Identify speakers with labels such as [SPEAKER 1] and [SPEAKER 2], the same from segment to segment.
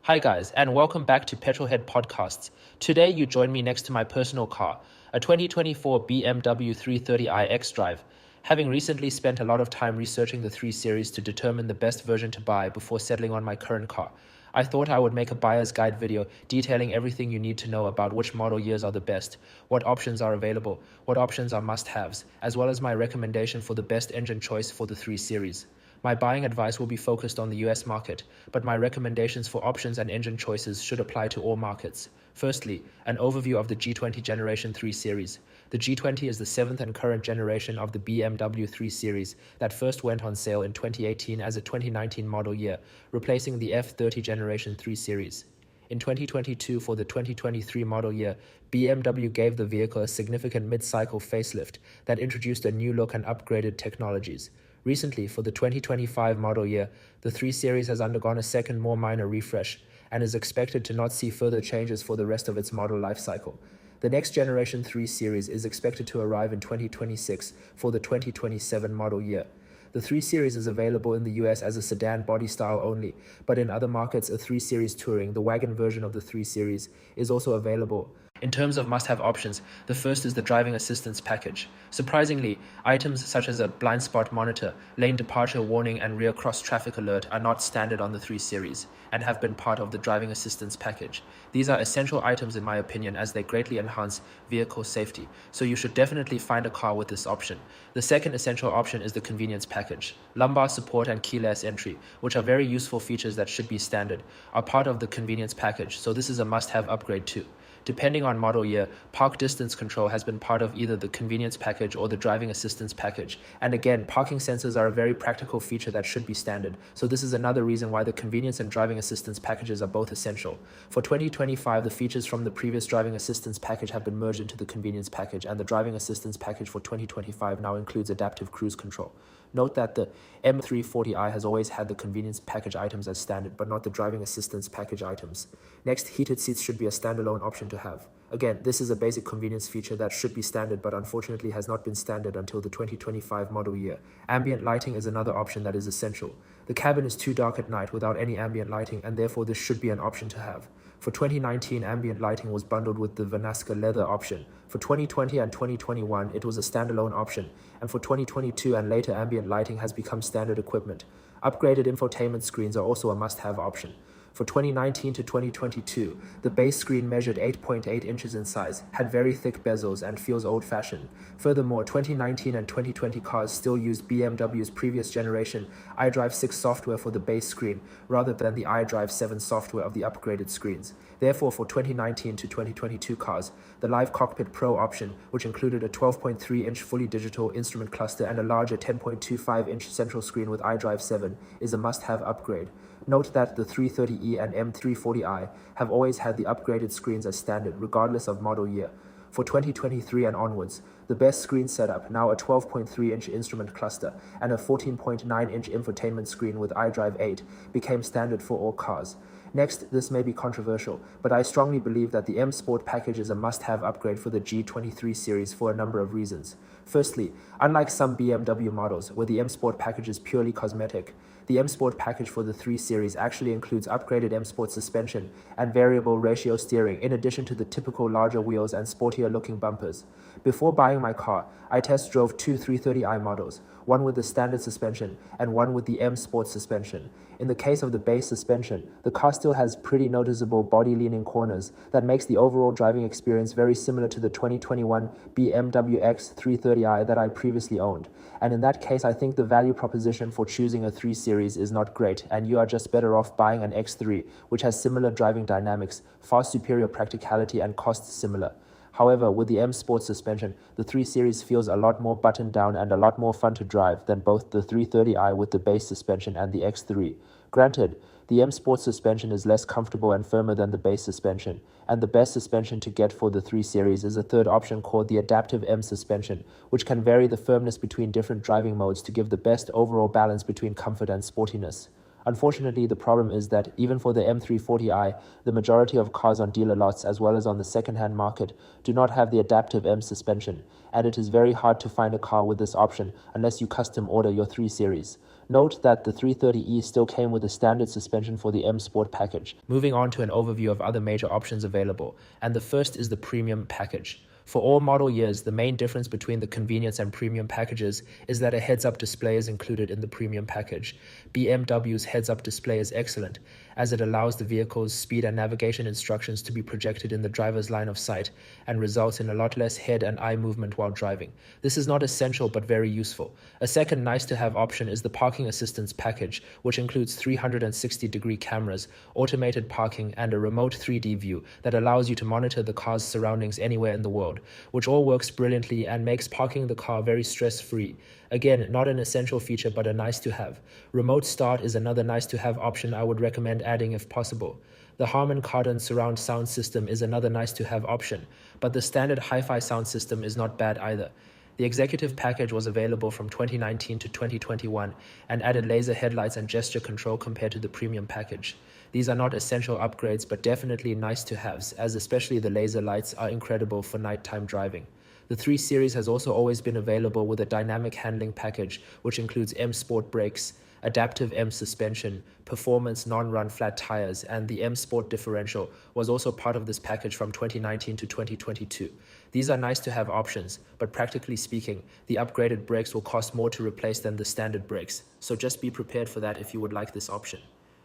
[SPEAKER 1] Hi guys, and welcome back to Petrolhead Podcasts. Today you join me next to my personal car, a 2024 BMW 330i xDrive. Having recently spent a lot of time researching the 3 Series to determine the best version to buy before settling on my current car, I thought I would make a buyer's guide video detailing everything you need to know about which model years are the best, what options are available, what options are must-haves, as well as my recommendation for the best engine choice for the 3 Series. My buying advice will be focused on the US market, but my recommendations for options and engine choices should apply to all markets. Firstly, an overview of the G20 Generation 3 Series. The G20 is the 7th and current generation of the BMW 3 Series that first went on sale in 2018 as a 2019 model year, replacing the F30 Generation 3 Series. In 2022, for the 2023 model year, BMW gave the vehicle a significant mid-cycle facelift that introduced a new look and upgraded technologies. Recently, for the 2025 model year, the 3 Series has undergone a second, more minor refresh and is expected to not see further changes for the rest of its model lifecycle. The next generation 3 Series is expected to arrive in 2026 for the 2027 model year. The 3 Series is available in the US as a sedan body style only, but in other markets, a 3 Series Touring, the wagon version of the 3 Series, is also available. In terms of must-have options, the first is the driving assistance package. Surprisingly, items such as a blind spot monitor, lane departure warning, and rear cross traffic alert are not standard on the 3 Series and have been part of the driving assistance package. These are essential items in my opinion, as they greatly enhance vehicle safety, so you should definitely find a car with this option. The second essential option is the convenience package. Lumbar support and keyless entry, which are very useful features that should be standard, are part of the convenience package, so this is a must-have upgrade too. Depending on model year, park distance control has been part of either the convenience package or the driving assistance package. And again, parking sensors are a very practical feature that should be standard. So this is another reason why the convenience and driving assistance packages are both essential. For 2025, the features from the previous driving assistance package have been merged into the convenience package, and the driving assistance package for 2025 now includes adaptive cruise control. Note that the M340i has always had the convenience package items as standard, but not the driving assistance package items. Next, heated seats should be a standalone option to have. Again, this is a basic convenience feature that should be standard, but unfortunately has not been standard until the 2025 model year. Ambient lighting is another option that is essential. The cabin is too dark at night without any ambient lighting, and therefore this should be an option to have. For 2019, ambient lighting was bundled with the Vanaska leather option. For 2020 and 2021, it was a standalone option, and for 2022 and later, ambient lighting has become standard equipment. Upgraded infotainment screens are also a must-have option. For 2019 to 2022, the base screen measured 8.8 inches in size, had very thick bezels, and feels old-fashioned. Furthermore, 2019 and 2020 cars still used BMW's previous generation iDrive 6 software for the base screen, rather than the iDrive 7 software of the upgraded screens. Therefore, for 2019 to 2022 cars, the Live Cockpit Pro option, which included a 12.3-inch fully digital instrument cluster and a larger 10.25-inch central screen with iDrive 7, is a must-have upgrade. Note that the 330e and M340i have always had the upgraded screens as standard, regardless of model year. For 2023 and onwards, the best screen setup, now a 12.3-inch instrument cluster and a 14.9-inch infotainment screen with iDrive 8, became standard for all cars. Next, this may be controversial, but I strongly believe that the M Sport package is a must-have upgrade for the G23 series for a number of reasons. Firstly, unlike some BMW models, where the M Sport package is purely cosmetic, the M Sport package for the 3 Series actually includes upgraded M Sport suspension and variable ratio steering, in addition to the typical larger wheels and sportier-looking bumpers. Before buying my car, I test drove two 330i models, one with the standard suspension and one with the M Sport suspension. In the case of the base suspension, the car still has pretty noticeable body-leaning corners that makes the overall driving experience very similar to the 2021 BMW X 330i that I previously owned. And in that case, I think the value proposition for choosing a 3 Series is not great, and you are just better off buying an X3, which has similar driving dynamics, far superior practicality, and costs similar. However, with the M Sport suspension, the 3 Series feels a lot more buttoned down and a lot more fun to drive than both the 330i with the base suspension and the X3. Granted, the M Sport suspension is less comfortable and firmer than the base suspension, and the best suspension to get for the 3 Series is a third option called the Adaptive M suspension, which can vary the firmness between different driving modes to give the best overall balance between comfort and sportiness. Unfortunately, the problem is that even for the M340i, the majority of cars on dealer lots as well as on the second-hand market do not have the adaptive M suspension, and it is very hard to find a car with this option unless you custom order your 3 Series. Note that the 330e still came with a standard suspension for the M Sport package. Moving on to an overview of other major options available, and the first is the Premium package. For all model years, the main difference between the convenience and premium packages is that a heads-up display is included in the premium package. BMW's heads-up display is excellent, as it allows the vehicle's speed and navigation instructions to be projected in the driver's line of sight and results in a lot less head and eye movement while driving. This is not essential but very useful. A second nice-to-have option is the parking assistance package, which includes 360-degree cameras, automated parking, and a remote 3D view that allows you to monitor the car's surroundings anywhere in the world, which all works brilliantly and makes parking the car very stress-free. Again, not an essential feature but a nice-to-have. Remote start is another nice-to-have option I would recommend adding if possible. The Harman Kardon surround sound system is another nice-to-have option, but the standard hi-fi sound system is not bad either. The executive package was available from 2019 to 2021 and added laser headlights and gesture control compared to the premium package. These are not essential upgrades but definitely nice-to-haves, as especially the laser lights are incredible for nighttime driving. The 3 Series has also always been available with a dynamic handling package, which includes M Sport brakes, adaptive M suspension, performance non-run flat tires, and the M Sport differential was also part of this package from 2019 to 2022. These are nice to have options, but practically speaking, the upgraded brakes will cost more to replace than the standard brakes, so just be prepared for that if you would like this option.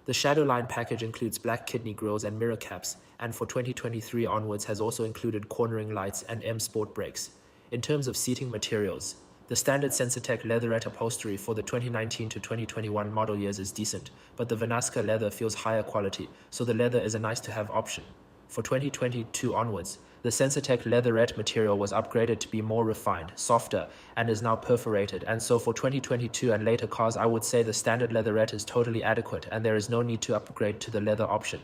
[SPEAKER 1] The Shadowline package includes black kidney grills and mirror caps, and for 2023 onwards has also included cornering lights and M Sport brakes. In terms of seating materials, the standard Sensatec leatherette upholstery for the 2019 to 2021 model years is decent, but the Vanaska leather feels higher quality, so the leather is a nice-to-have option. For 2022 onwards, the Sensatec leatherette material was upgraded to be more refined, softer, and is now perforated, and so for 2022 and later cars I would say the standard leatherette is totally adequate and there is no need to upgrade to the leather option.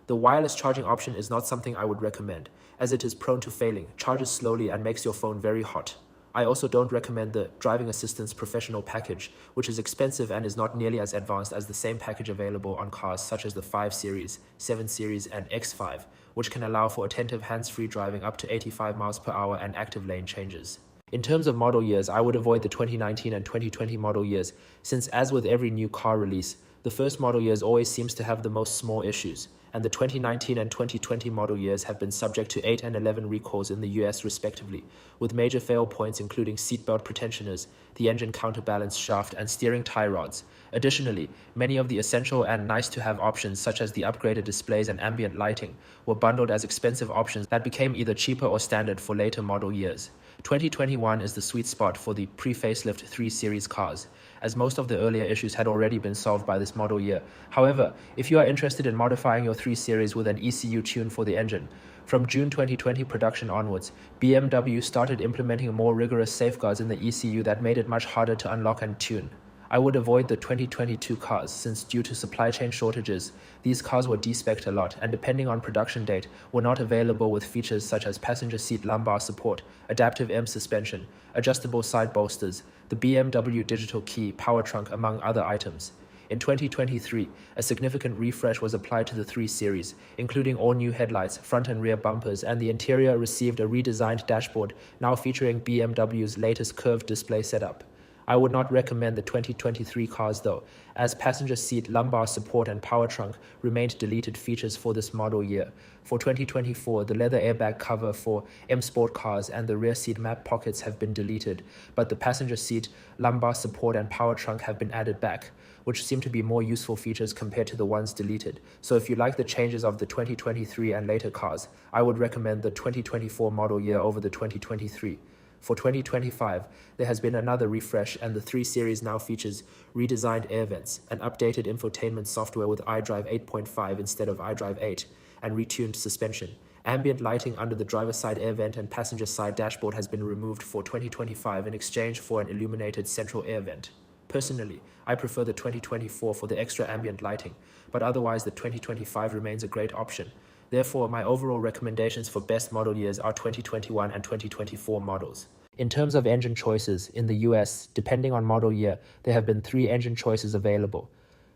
[SPEAKER 1] The wireless charging option is not something I would recommend, as it is prone to failing, charges slowly, and makes your phone very hot. I also don't recommend the Driving Assistance Professional package, which is expensive and is not nearly as advanced as the same package available on cars such as the 5 Series, 7 Series, and X5, which can allow for attentive hands-free driving up to 85 miles per hour and active lane changes. In terms of model years, I would avoid the 2019 and 2020 model years, since as with every new car release, the first model years always seems to have the most small issues, and the 2019 and 2020 model years have been subject to 8 and 11 recalls in the US respectively, with major fail points including seatbelt pretensioners, the engine counterbalance shaft, and steering tie rods. Additionally, many of the essential and nice-to-have options such as the upgraded displays and ambient lighting were bundled as expensive options that became either cheaper or standard for later model years. 2021 is the sweet spot for the pre-facelift 3 Series cars, as most of the earlier issues had already been solved by this model year. However, if you are interested in modifying your 3 Series with an ECU tune for the engine, from June 2020 production onwards, BMW started implementing more rigorous safeguards in the ECU that made it much harder to unlock and tune. I would avoid the 2022 cars since due to supply chain shortages, these cars were de-specced a lot and depending on production date were not available with features such as passenger seat lumbar support, adaptive M suspension, adjustable side bolsters, the BMW digital key, power trunk, among other items. In 2023, a significant refresh was applied to the 3 Series, including all new headlights, front and rear bumpers, and the interior received a redesigned dashboard now featuring BMW's latest curved display setup. I would not recommend the 2023 cars though, as passenger seat lumbar support and power trunk remained deleted features for this model year. For 2024, the leather airbag cover for M Sport cars and the rear seat map pockets have been deleted, but the passenger seat lumbar support and power trunk have been added back, which seem to be more useful features compared to the ones deleted. So if you like the changes of the 2023 and later cars, I would recommend the 2024 model year over the 2023. For 2025, there has been another refresh and the 3 Series now features redesigned air vents, an updated infotainment software with iDrive 8.5 instead of iDrive 8, and retuned suspension. Ambient lighting under the driver's side air vent and passenger side dashboard has been removed for 2025 in exchange for an illuminated central air vent. Personally, I prefer the 2024 for the extra ambient lighting, but otherwise the 2025 remains a great option. Therefore, my overall recommendations for best model years are 2021 and 2024 models. In terms of engine choices, in the US, depending on model year, there have been 3 engine choices available.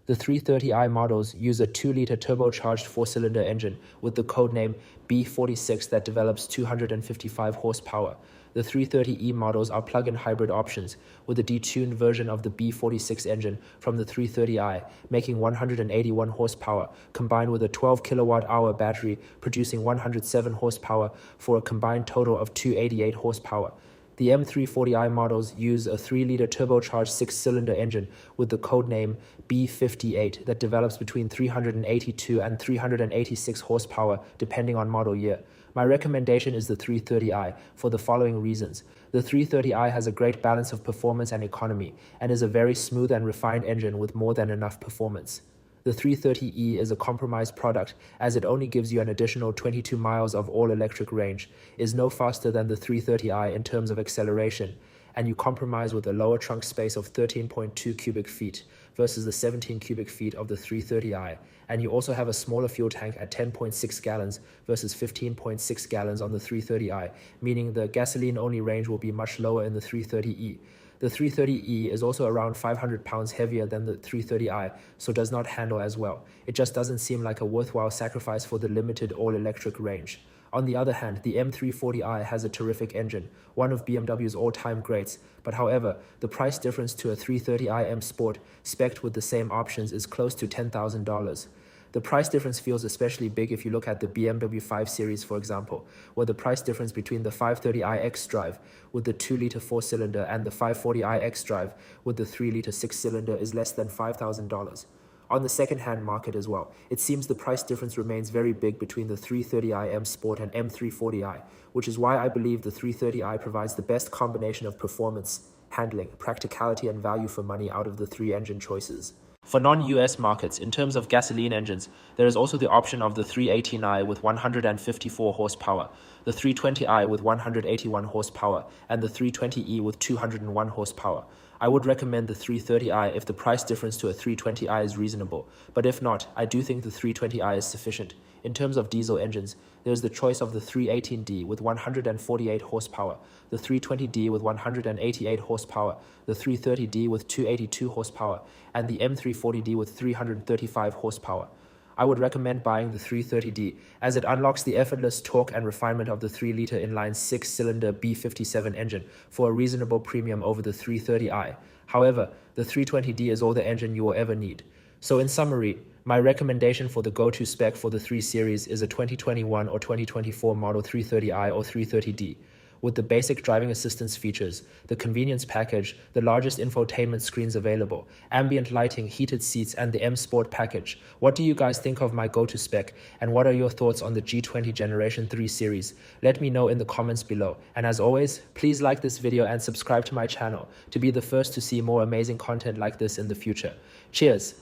[SPEAKER 1] The 330i models use a 2-liter turbocharged 4-cylinder engine with the codename B46 that develops 255 horsepower. The 330e models are plug-in hybrid options with a detuned version of the B46 engine from the 330i, making 181 horsepower, combined with a 12 kilowatt-hour battery producing 107 horsepower for a combined total of 288 horsepower. The M340i models use a 3-liter turbocharged 6-cylinder engine with the codename B58 that develops between 382 and 386 horsepower depending on model year. My recommendation is the 330i for the following reasons. The 330i has a great balance of performance and economy and is a very smooth and refined engine with more than enough performance. The 330e is a compromised product as it only gives you an additional 22 miles of all-electric range, is no faster than the 330i in terms of acceleration, and you compromise with a lower trunk space of 13.2 cubic feet versus the 17 cubic feet of the 330i, and you also have a smaller fuel tank at 10.6 gallons versus 15.6 gallons on the 330i, meaning the gasoline-only range will be much lower in the 330e. The 330e is also around 500 pounds heavier than the 330i, so does not handle as well. It just doesn't seem like a worthwhile sacrifice for the limited all-electric range. On the other hand, the M340i has a terrific engine, one of BMW's all-time greats, but however, the price difference to a 330i M Sport spec'd with the same options is close to $10,000. The price difference feels especially big if you look at the BMW 5 Series, for example, where the price difference between the 530i xDrive with the 2-liter 4-cylinder and the 540i xDrive with the 3-liter 6-cylinder is less than $5,000. On the second-hand market as well, it seems the price difference remains very big between the 330i M Sport and M340i, which is why I believe the 330i provides the best combination of performance, handling, practicality, and value for money out of the three engine choices. For non-US markets, in terms of gasoline engines, there is also the option of the 318i with 154 horsepower, the 320i with 181 horsepower, and the 320e with 201 horsepower. I would recommend the 330i if the price difference to a 320i is reasonable, but if not, I do think the 320i is sufficient. In terms of diesel engines, there is the choice of the 318D with 148 horsepower, the 320D with 188 horsepower, the 330D with 282 horsepower, and the M340D with 335 horsepower. I would recommend buying the 330D as it unlocks the effortless torque and refinement of the 3-liter inline 6-cylinder B57 engine for a reasonable premium over the 330i. However, the 320D is all the engine you will ever need. So in summary, my recommendation for the go-to spec for the 3 Series is a 2021 or 2024 model 330i or 330D. With the basic driving assistance features, the convenience package, the largest infotainment screens available, ambient lighting, heated seats, and the M Sport package. What do you guys think of my go-to spec, and what are your thoughts on the G20 Generation 3 series? Let me know in the comments below. And as always, please like this video and subscribe to my channel to be the first to see more amazing content like this in the future. Cheers!